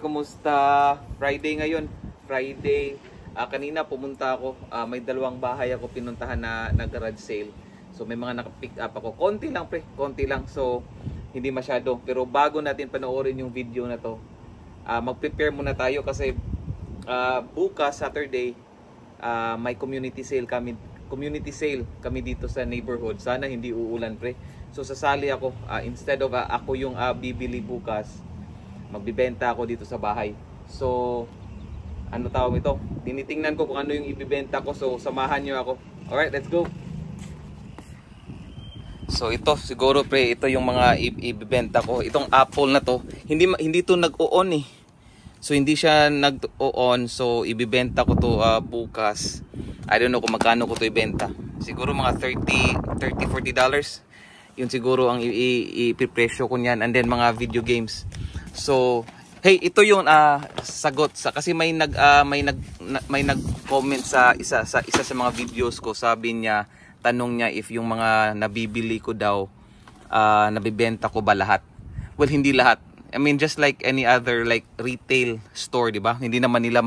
kumusta? Friday ngayon. Friday. Kanina pumunta ako. May dalawang bahay ako pinuntahan na garage sale. So may mga naka-pick up ako. Konti lang pre, konti lang. So hindi masyado. Pero bago natin panoorin yung video na to, mag-prepare muna tayo kasi bukas Saturday may community sale kami dito sa neighborhood. Sana hindi uulan pre. So sasali ako instead of ako yung bibili bukas, magbibenta ako dito sa bahay. So ano tawag ito? Tinitingnan ko kung ano yung ibibenta ko. So samahan niyo ako. Alright, let's go. So ito siguro pre, ito yung mga ibibenta ko. Itong apple na to, hindi to nag-o-on eh. So hindi siya nag-o-on, so ibibenta ko to bukas. I don't know kung magkano ko to ibenta. Siguro mga $30-40. Yun siguro ang ipipresyo ko niyan, and then mga video games. So hey, ito yung sagot sa kasi may nag-comment sa isa sa mga videos ko. Sabi niya, tanong niya if yung mga nabibili ko daw nabibenta ko ba lahat. Well, hindi lahat. I mean, just like any other like retail store, di ba? Hindi naman nila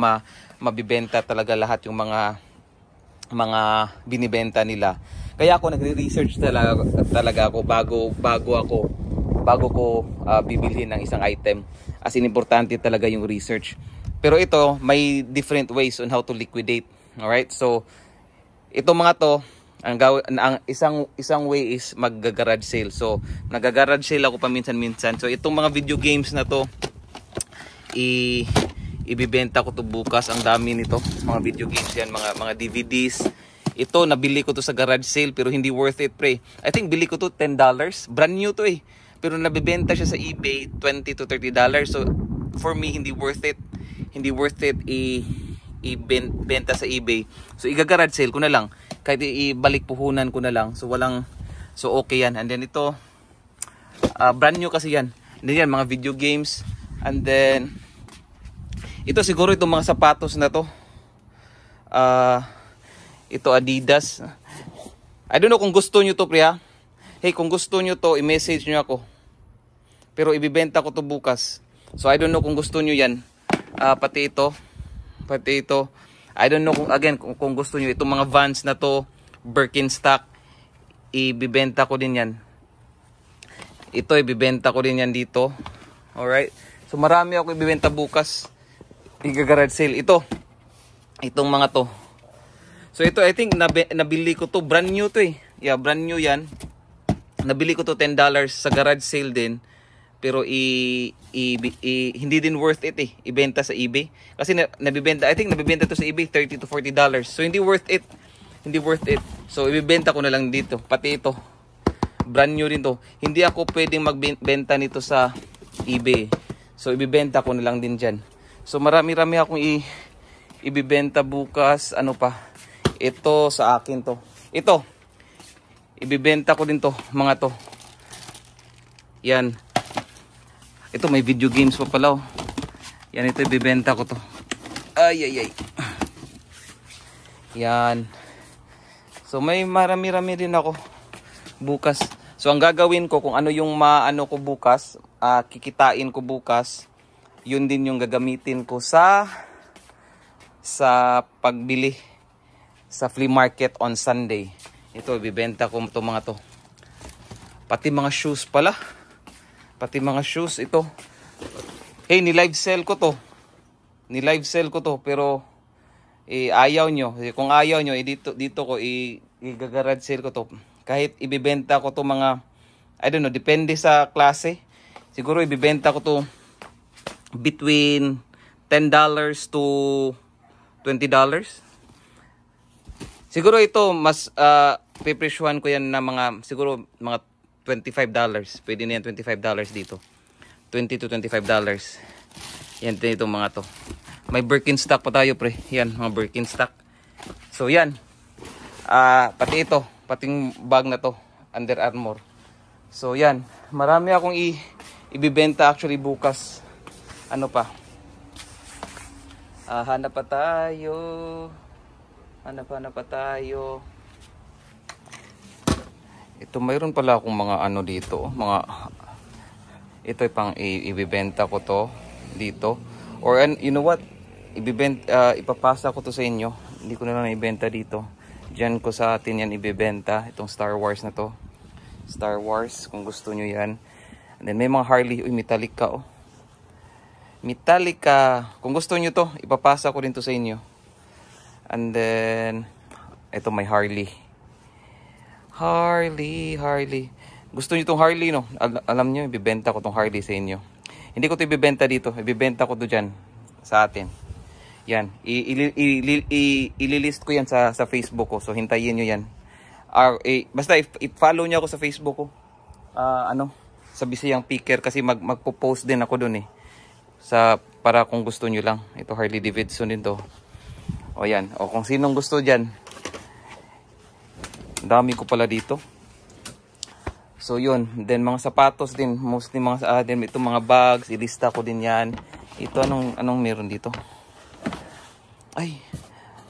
mabibenta talaga lahat yung mga binibenta nila. Kaya ako nagre-research talaga ako bago ko bibilhin ng isang item. As in, importante talaga yung research. Pero ito, may different ways on how to liquidate. Alright? So, ito mga to, ang isang way is mag-garage sale. So, nag-garage sale ako paminsan-minsan. So, itong mga video games na to, ibibenta ko to bukas. Ang dami nito. Mga video games yan, mga DVDs. Ito, nabili ko to sa garage sale pero hindi worth it pre. I think bili ko to $10. Brand new to eh. Pero nabibenta siya sa eBay $20-30. So for me hindi worth it. Hindi worth it ibenta sa eBay. So iga-garage sale ko na lang. Kahit ibalik puhunan ko na lang. So okay yan. And then ito brand new kasi yan. And then yan mga video games. And then ito siguro itong mga sapatos na to. Ito Adidas. I don't know kung gusto nyo to pre ha. Hey, kung gusto nyo to, i-message nyo ako. Pero ibibenta ko to bukas. So I don't know kung gusto nyo yan. Pati ito. I don't know kung gusto nyo. Itong mga Vans na to, Birkenstock, ibibenta ko din yan. Ito, ibibenta ko din yan dito. Alright. So marami ako ibibenta bukas. Iga-garage sale. Itong mga to. So ito, I think nabili ko to. Brand new to eh. Yeah, brand new yan. Nabili ko to $10 sa garage sale din. Pero hindi din worth it eh. Ibenta sa eBay. Kasi I think nabibenta to sa eBay $30-40. So hindi worth it. Hindi worth it. So ibibenta ko na lang dito. Pati ito. Brand new rin to. Hindi ako pwedeng magbenta nito sa eBay. So ibibenta ko na lang din dyan. So marami-rami akong ibibenta bukas. Ano pa? Ito sa akin to. Ito. Ibibenta ko din to. Mga to. Yan. Ito may video games pa pala oh. Yan, ito ibibenta ko to. Ay. Yan. So may marami-rami din ako bukas. So ang gagawin ko kung ano yung maano ko bukas, kikitain ko bukas, yun din yung gagamitin ko sa pagbili sa flea market on Sunday. Ito ibibenta ko to mga to. Pati mga shoes pala. Pati mga shoes ito. Hey, ni-live sell ko to. Pero ayaw nyo. Kung ayaw nyo, dito ko i-garage sale ko to. Kahit ibibenta ko to mga, I don't know, depende sa klase. Siguro ibibenta ko to between $10 to $20. Siguro ito mas pipresyuhan ko yan na siguro mga $25. Pwede na yan $25 dito. $20-25. Yan din itong mga to. May Birkenstock pa tayo pre. Yan, mga Birkenstock. So yan. Pati ito. Pating bag na to. Under Armour. So yan. Marami akong ibibenta actually bukas. Ano pa? Hanap pa tayo. Hanap pa tayo. Ito mayroon pala akong mga ano dito, ito pang ibibenta ko to dito. Or you know what? Ipapasa ko to sa inyo. Hindi ko na lang ibenta dito. Diyan ko sa atin yan ibebenta. Itong Star Wars na to. Star Wars, kung gusto nyo yan. And then may mga Harley. Uy, Metallica oh. Metallica. Kung gusto nyo to, ipapasa ko rin to sa inyo. And then, ito may Harley. Harley. Gusto nyo tong Harley, no? Alam nyo, ibibenta ko tong Harley sa inyo. Hindi ko to ibibenta dito. Ibibenta ko to dyan. Sa atin. Yan. Ililist ko yan sa Facebook ko. So, hintayin nyo yan. Basta, i-follow nyo ako sa Facebook ko. Sa Bisayang Picker. Kasi magpo-post din ako dun eh. Para kung gusto nyo lang. Ito Harley Davidson din to. O yan. O kung sinong gusto dyan. Dami ko pala dito. So yun. Then mga sapatos din. Mostly itong mga bags. Ilista ko din yan. Ito anong meron dito? Ay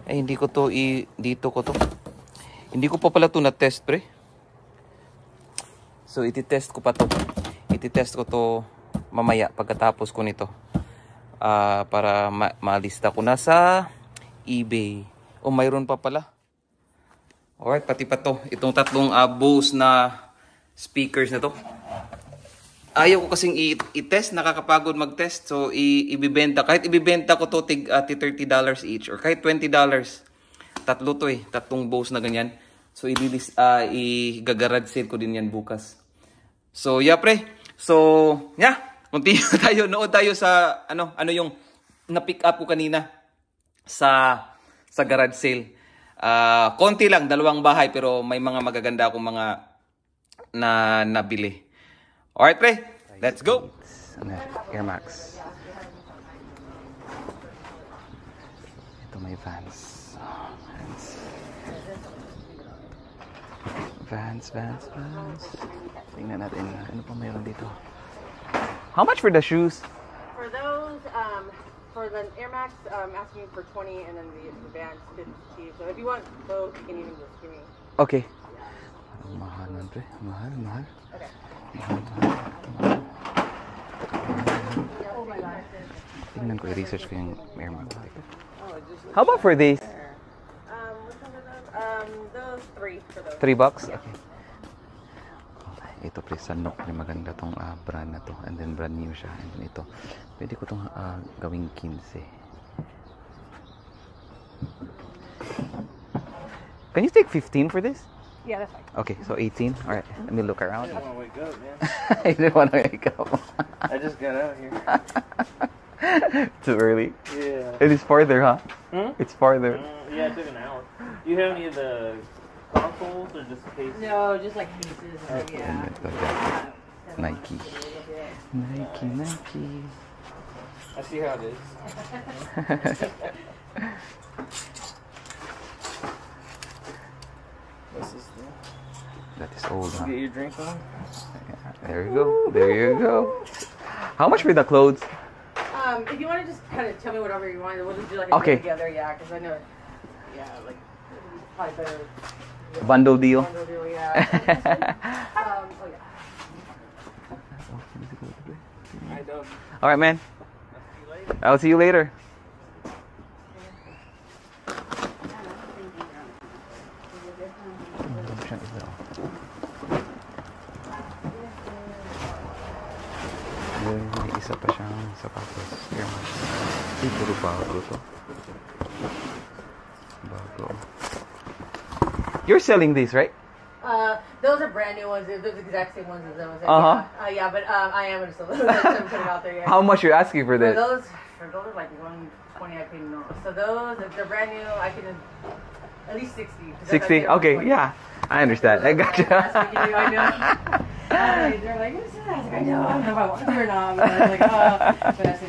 hindi ko to dito ko to. Hindi ko pa pala to na-test pre. So iti-test ko pa to. Iti-test ko to mamaya pagkatapos ko nito. Para malista ko na sa eBay. O mayroon pa pala. Alright, pati pa to. Itong tatlong Bose na speakers na to. Ayaw ko kasing i-test. Nakakapagod mag-test. So, ibibenta. Kahit ibibenta ko to tig $30 each. Or kahit $20. Tatlo to eh. Tatlong Bose na ganyan. So, i-gagarage sale ko din yan bukas. So, yeah pre. So, yeah. Continue tayo. Nood tayo sa ano yung na-pick up ko kanina sa garage sale. Konti lang, 2 bahay pero may mga magaganda akong mga nabili. Alright pre, let's go. Air Max. Ito may Vans. Vans. Tingnan natin ano pa mayroon dito. How much for the shoes? For those, for the Air Max, asking for 20, and then the Vans 50. So if you want both, you can even just give me. Okay. Mahal man pre. Mahal. Okay. Mahal. Oh my God. Tingnan ko, i-research ko yung Air Max. How about for these? Which one are those? Those 3 for those. $3? Yeah. Okay. Ito pre, Sanok. Maganda tong brand na to. And then brand new siya. And then ito. Pwede ko tong gawing 15. Can you take 15 for this? Yeah, that's fine. Okay, so 18. Alright, let me look around. I didn't want to wake up, man. I didn't want to wake up. I just got out here. Too early. Yeah. It is farther, huh? Hmm? It's farther. Yeah, it took an hour. Do you have any of the consoles or just cases? No, just like pieces. Yeah. Ito, jacket. Nike. I see how it is. What's this thing? That is old, huh? Get your drink on? There you go. How much for the clothes? If you want to just kind of tell me whatever you want, we'll just do like Okay. together, yeah, because I know, like, probably better. Bundle deal. Bundle deal, yeah. Oh yeah. I don't. Alright, man. I'll see you later. I'll see you later. May isa pa siyang sapatos. Air Max. Puro bago to. Bago. You're selling these, right? Those are brand new ones. Those exact same ones as those. Uh-huh. Yeah, but I am gonna put it out there. Yeah. How much you're asking for this? For those are like 120. I can know. So those, if they're brand new, I can at least 60. 60? Okay, yeah. I understand. I got you. I know. They're like, what's that? I was like, I don't know if I want to or not. But I was like, but I said,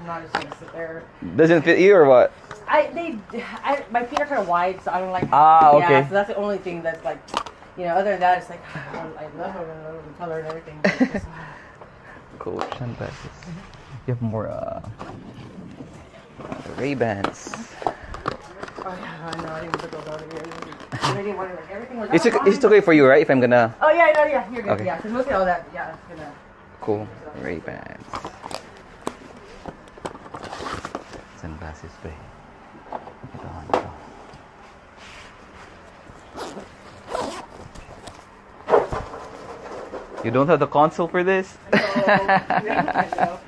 I'm not just gonna sit there. Doesn't fit you or what? My feet are kind of wide, so I don't like. Okay. Yeah, so that's the only thing that's like, other than that, it's like I love the color and everything. But it's just, Cool. Sunglasses. You have more Ray-Bans. oh yeah, I know. I didn't put those out here. I didn't want to, like, everything was. It's okay for you, right? If I'm gonna. Oh yeah, no, yeah, you're good. Okay. Yeah, because mostly all that, yeah, it's gonna. Cool. Ray-Bans. sunglasses, pre. Ito. You don't have the console for this? No.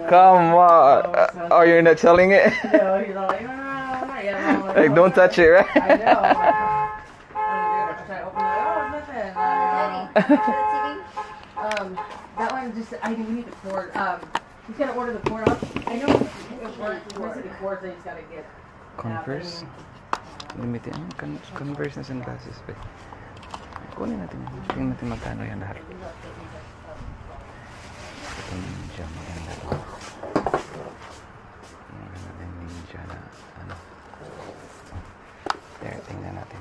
Come on. Oh, you're not selling it? No, he's all like, not yet. I'm like, Like, don't touch it, right? I know. I'm trying to open it. Oh, nothing. That one just, we need the cord. He's gonna order the cord off. I know it works. Once the cord, so he's gotta get. Converse? Limited. Converse na sunglasses, pre. Kunin natin. Tingnan natin magkano yan lahat. Ito ninja. Maganda to. Maganda din ninja na ano. There, tingnan natin.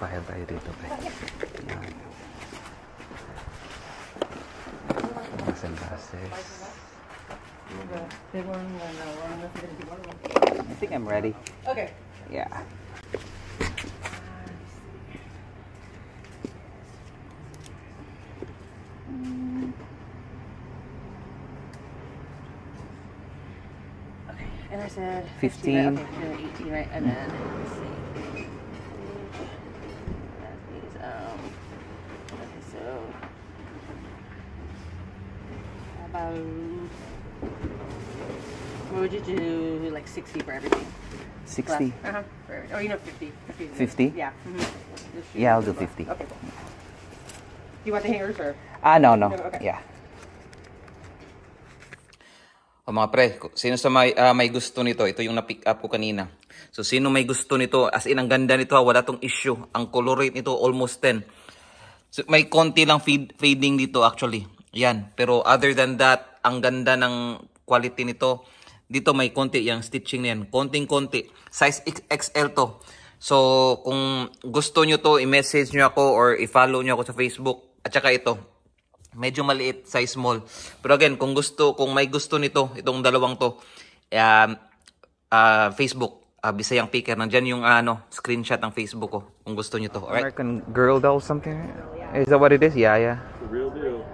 Bayad tayo dito, pre. Yan. Mga sunglasses. Big one, I think I'm ready. Okay. Yeah. Okay. And I said 15. Right? Okay, and then 18, right? And then let's see. These, okay, so about what would you do? Like 60 for everything. 60. For, or 50. 50? Yeah. Yeah, I'll do 50. Okay. Cool. Do you want the hangers or? No. Okay. Yeah. O mga pre, sino sa may gusto nito? Ito yung na-pick up ko kanina. So sino may gusto nito? As in, ang ganda nito, wala tong issue. Ang color rate nito, almost 10. So, may konti lang fading dito actually. Yan. Pero other than that, ang ganda ng quality nito. Dito may konti yung stitching niyan. Konting-konti. Size XL to. So kung gusto nyo to, i-message nyo ako or i-follow nyo ako sa Facebook. At saka ito. Medyo maliit, size small. Pero again, kung may gusto nito, itong dalawang to, Facebook, Bisayang Picker, nandyan yung screenshot ng Facebook ko, kung gusto nyo to. Alright? American Girl doll something? Is that what it is? Yeah. The real deal.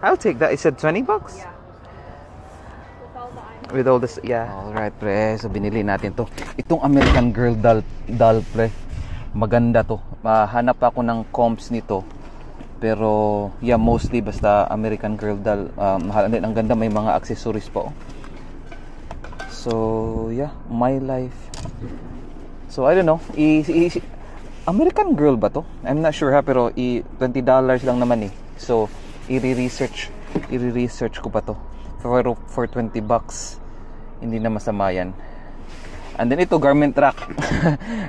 I'll take that. It said $20? Yeah. With all this, yeah. Alright, pre. So, binili natin to. Itong American Girl doll, pre. Maganda to. Hanap ako ng comps nito. Pero, yeah, mostly basta American Girl doll. Mahal din. Ang ganda, may mga accessories pa. So, yeah, my life. So, I don't know. American Girl ba to? I'm not sure ha, pero $20 lang naman eh. So, i-research ko pa to. For $20. Hindi na masama yan. And then ito, garment rack.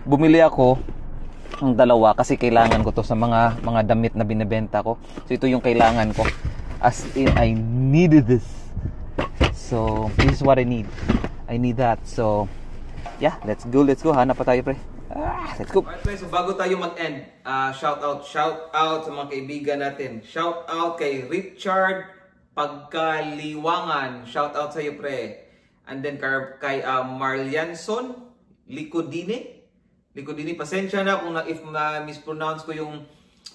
Bumili ako ang dalawa kasi kailangan ko to sa mga damit na binebenta ko. So ito yung kailangan ko. As in, I needed this. So this is what I need. I need that. So yeah, let's go. Hanap pa tayo, pre. Let's go. Alright, pre. So bago tayo mag-end, shout out sa mga kaibigan natin. Shout out kay Richard Pagkaliwangan. Shout out sa iyo, pre. And then kay Marlianson Licodine, pasensya na kung if mispronounce ko yung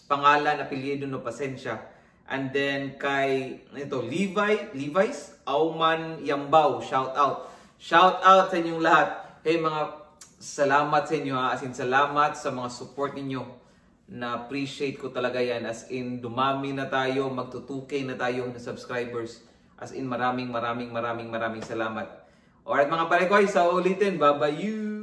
pangalan, apelyido, no, pasensya. And then kay Levi's Auman Yambao, shout out sa inyong lahat. Hey, mga salamat sa inyo, as in salamat sa mga support ninyo. Na appreciate ko talaga yan, as in dumami na tayo, magtutukay na tayo na subscribers. As in maraming salamat. Alright mga pare ko, sa ulitin, bye-bye you.